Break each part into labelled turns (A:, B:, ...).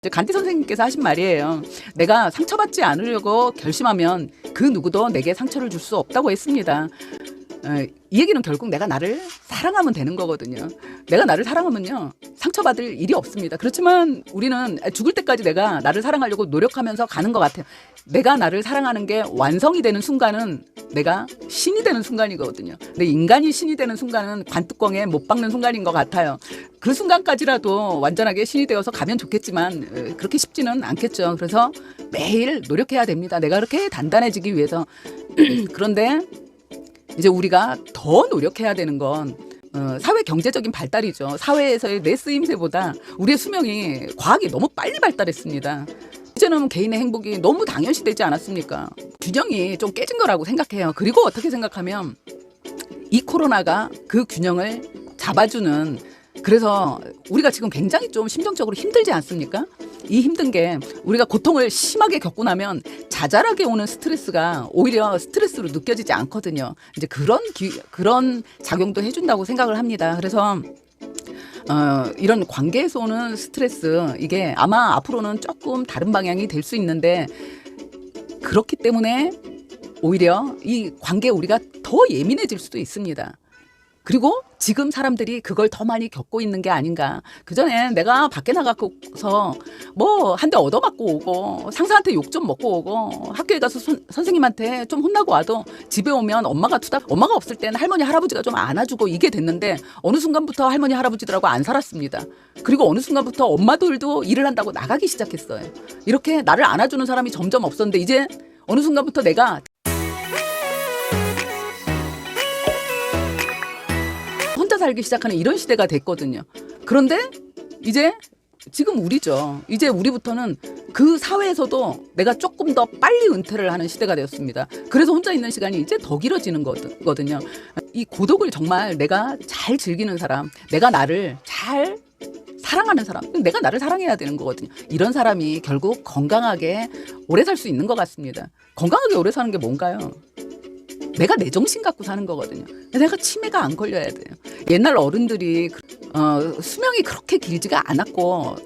A: 간디 선생님께서 하신 말이에요. 내가 상처받지 않으려고 결심하면 그 누구도 내게 상처를 줄 수 없다고 했습니다. 이 얘기는 결국 내가 나를 사랑하면 되는 거거든요. 내가 나를 사랑하면요, 상처받을 일이 없습니다. 그렇지만 우리는 죽을 때까지 내가 나를 사랑하려고 노력하면서 가는 것 같아요. 내가 나를 사랑하는 게 완성이 되는 순간은 내가 신이 되는 순간이거든요. 근데 인간이 신이 되는 순간은 관뚜껑에 못 박는 순간인 것 같아요. 그 순간까지라도 완전하게 신이 되어서 가면 좋겠지만 그렇게 쉽지는 않겠죠. 그래서 매일 노력해야 됩니다. 내가 그렇게 단단해지기 위해서. 그런데 이제 우리가 더 노력해야 되는 건 사회 경제적인 발달이죠. 사회에서의 내 쓰임새보다 우리의 수명이 과학이 너무 빨리 발달했습니다. 이제는 개인의 행복이 너무 당연시되지 않았습니까? 균형이 좀 깨진 거라고 생각해요. 그리고 어떻게 생각하면 이 코로나가 그 균형을 잡아주는, 그래서 우리가 지금 굉장히 좀 심정적으로 힘들지 않습니까? 이 힘든 게 우리가 고통을 심하게 겪고 나면 자잘하게 오는 스트레스가 오히려 스트레스로 느껴지지 않거든요. 이제 그런 작용도 해준다고 생각을 합니다. 그래서 이런 관계에서 오는 스트레스, 이게 아마 앞으로는 조금 다른 방향이 될 수 있는데, 그렇기 때문에 오히려 이 관계에 우리가 더 예민해질 수도 있습니다. 그리고 지금 사람들이 그걸 더 많이 겪고 있는 게 아닌가. 그전에 내가 밖에 나가서 뭐 한 대 얻어맞고 오고, 상사한테 욕 좀 먹고 오고, 학교에 가서 선생님한테 좀 혼나고 와도 집에 오면 엄마가 없을 때는 할머니 할아버지가 좀 안아주고 이게 됐는데, 어느 순간부터 할머니 할아버지들하고 안 살았습니다. 그리고 어느 순간부터 엄마들도 일을 한다고 나가기 시작했어요. 이렇게 나를 안아주는 사람이 점점 없었는데, 이제 어느 순간부터 내가 혼자 살기 시작하는 이런 시대가 됐거든요. 그런데 이제 지금 우리죠. 이제 우리부터는 그 사회에서도 내가 조금 더 빨리 은퇴를 하는 시대가 되었습니다. 그래서 혼자 있는 시간이 이제 더 길어지는 거거든요. 이 고독을 정말 내가 잘 즐기는 사람, 내가 나를 잘 사랑하는 사람, 내가 나를 사랑해야 되는 거거든요. 이런 사람이 결국 건강하게 오래 살 수 있는 것 같습니다. 건강하게 오래 사는 게 뭔가요? 내가 내 정신 갖고 사는 거거든요. 내가 치매가 안 걸려야 돼요. 옛날 어른들이 수명이 그렇게 길지가 않았고,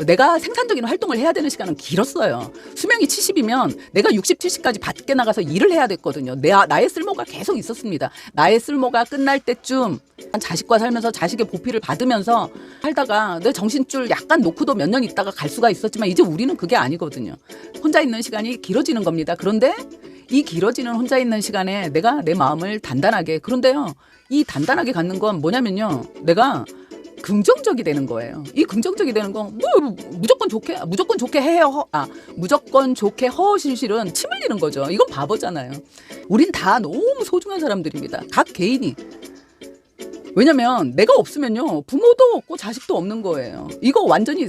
A: 내가 생산적인 활동을 해야 되는 시간은 길었어요. 수명이 70이면 내가 60, 70까지 밖에 나가서 일을 해야 됐거든요. 나의 쓸모가 계속 있었습니다. 나의 쓸모가 끝날 때쯤 자식과 살면서 자식의 보필을 받으면서 살다가 내 정신줄 약간 놓고도 몇 년 있다가 갈 수가 있었지만, 이제 우리는 그게 아니거든요. 혼자 있는 시간이 길어지는 겁니다. 그런데 이 길어지는 혼자 있는 시간에 내가 내 마음을 단단하게, 그런데요, 이 단단하게 갖는 건 뭐냐면요, 내가 긍정적이 되는 거예요. 이 긍정적이 되는 건 무조건 좋게 해요. 무조건 좋게 허허실실은 침 흘리는 거죠. 이건 바보잖아요. 우린 다 너무 소중한 사람들입니다. 각 개인이. 왜냐면 내가 없으면요, 부모도 없고 자식도 없는 거예요. 이거 완전히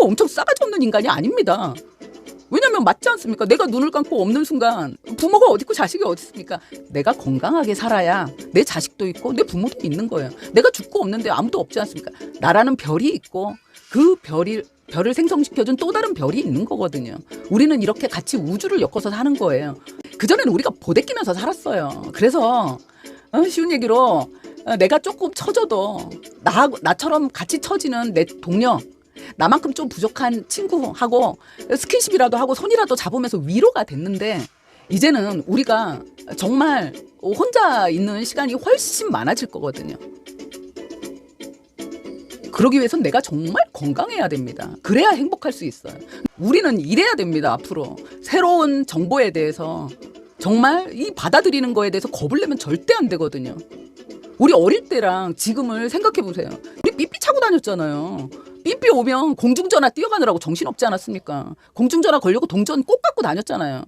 A: 엄청 싸가지 없는 인간이 아닙니다. 왜냐면 맞지 않습니까? 내가 눈을 감고 없는 순간 부모가 어디 있고 자식이 어디 있습니까? 내가 건강하게 살아야 내 자식도 있고 내 부모도 있는 거예요. 내가 죽고 없는데 아무도 없지 않습니까? 나라는 별이 있고 그 별을 생성시켜준 또 다른 별이 있는 거거든요. 우리는 이렇게 같이 우주를 엮어서 사는 거예요. 그전에는 우리가 보대끼면서 살았어요. 그래서 쉬운 얘기로 내가 조금 처져도 나처럼 같이 처지는 내 동료, 나만큼 좀 부족한 친구하고 스킨십이라도 하고 손이라도 잡으면서 위로가 됐는데, 이제는 우리가 정말 혼자 있는 시간이 훨씬 많아질 거거든요. 그러기 위해서는 내가 정말 건강해야 됩니다. 그래야 행복할 수 있어요. 우리는 이래야 됩니다. 앞으로 새로운 정보에 대해서 정말 이 받아들이는 거에 대해서 겁을 내면 절대 안 되거든요. 우리 어릴 때랑 지금을 생각해 보세요. 우리 삐삐 차고 다녔잖아요. 삐삐 오면 공중전화 뛰어가느라고 정신없지 않았습니까? 공중전화 걸려고 동전 꼭 갖고 다녔잖아요.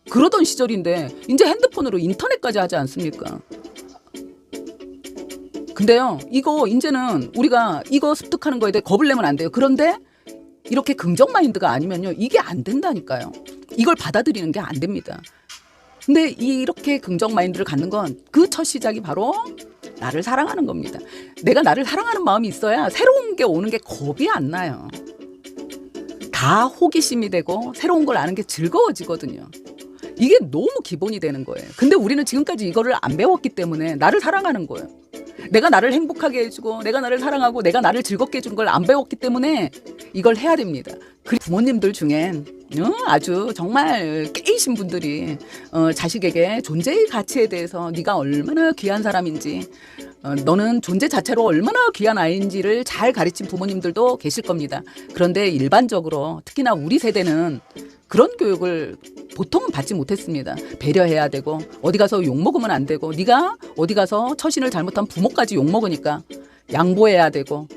A: 그러던 시절인데 이제 핸드폰으로 인터넷까지 하지 않습니까? 근데요, 이거 이제는 우리가 이거 습득하는 거에 대해 겁을 내면 안 돼요. 그런데 이렇게 긍정 마인드가 아니면요, 이게 안 된다니까요. 이걸 받아들이는 게 안 됩니다. 근데 이렇게 긍정 마인드를 갖는 건 그 첫 시작이 바로 나를 사랑하는 겁니다. 내가 나를 사랑하는 마음이 있어야 새로운 게 오는 게 겁이 안 나요. 다 호기심이 되고 새로운 걸 아는 게 즐거워지거든요. 이게 너무 기본이 되는 거예요. 근데 우리는 지금까지 이거를 안 배웠기 때문에 나를 사랑하는 거예요. 내가 나를 행복하게 해주고 내가 나를 사랑하고 내가 나를 즐겁게 해준 걸 안 배웠기 때문에 이걸 해야 됩니다. 부모님들 중엔 아주 정말 깨이신 분들이 자식에게 존재의 가치에 대해서 네가 얼마나 귀한 사람인지, 너는 존재 자체로 얼마나 귀한 아이인지를 잘 가르친 부모님들도 계실 겁니다. 그런데 일반적으로 특히나 우리 세대는 그런 교육을 보통은 받지 못했습니다. 배려해야 되고, 어디 가서 욕먹으면 안 되고, 네가 어디 가서 처신을 잘못하면 부모까지 욕먹으니까 양보해야 되고,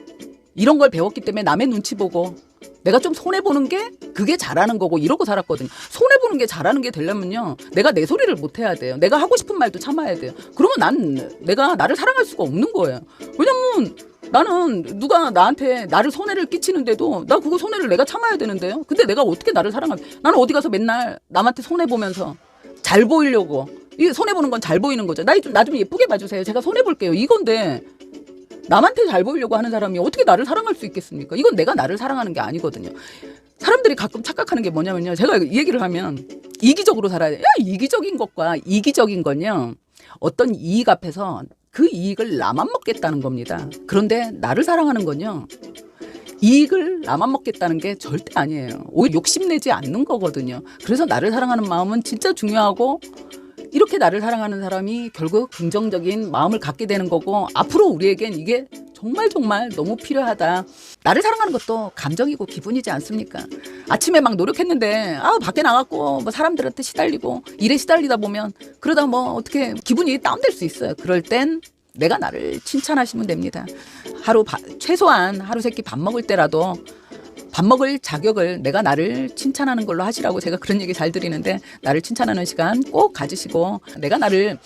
A: 이런 걸 배웠기 때문에 남의 눈치 보고 내가 좀 손해보는 게 그게 잘하는 거고 이러고 살았거든요. 손해보는 게 잘하는 게 되려면요, 내가 내 소리를 못 해야 돼요. 내가 하고 싶은 말도 참아야 돼요. 그러면 내가 나를 사랑할 수가 없는 거예요. 왜냐면 나는 누가 나한테 나를 손해를 끼치는데도 나 그거 손해를 내가 참아야 되는데요. 근데 내가 어떻게 나를 나는 어디 가서 맨날 남한테 손해보면서 잘 보이려고, 이 손해보는 건 잘 보이는 거죠. 나 좀 예쁘게 봐주세요. 제가 손해볼게요. 이건데 남한테 잘 보이려고 하는 사람이 어떻게 나를 사랑할 수 있겠습니까? 이건 내가 나를 사랑하는 게 아니거든요. 사람들이 가끔 착각하는 게 뭐냐면요, 제가 이 얘기를 하면 이기적으로 살아야 돼요. 이기적인 것과 이기적인 건요, 어떤 이익 앞에서 그 이익을 나만 먹겠다는 겁니다. 그런데 나를 사랑하는 건요, 이익을 나만 먹겠다는 게 절대 아니에요. 오히려 욕심내지 않는 거거든요. 그래서 나를 사랑하는 마음은 진짜 중요하고, 이렇게 나를 사랑하는 사람이 결국 긍정적인 마음을 갖게 되는 거고, 앞으로 우리에겐 이게 정말 정말 너무 필요하다. 나를 사랑하는 것도 감정이고 기분이지 않습니까? 아침에 막 노력했는데 밖에 나갔고 뭐 사람들한테 시달리고 일에 시달리다 보면 그러다 뭐 어떻게 기분이 다운될 수 있어요. 그럴 땐 내가 나를 칭찬하시면 됩니다. 최소한 하루 세끼 밥 먹을 때라도 밥 먹을 자격을 내가 나를 칭찬하는 걸로 하시라고 제가 그런 얘기 잘 드리는데, 나를 칭찬하는 시간 꼭 가지시고, 내가 나를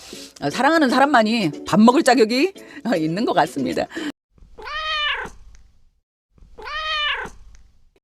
A: 사랑하는 사람만이 밥 먹을 자격이 있는 것 같습니다.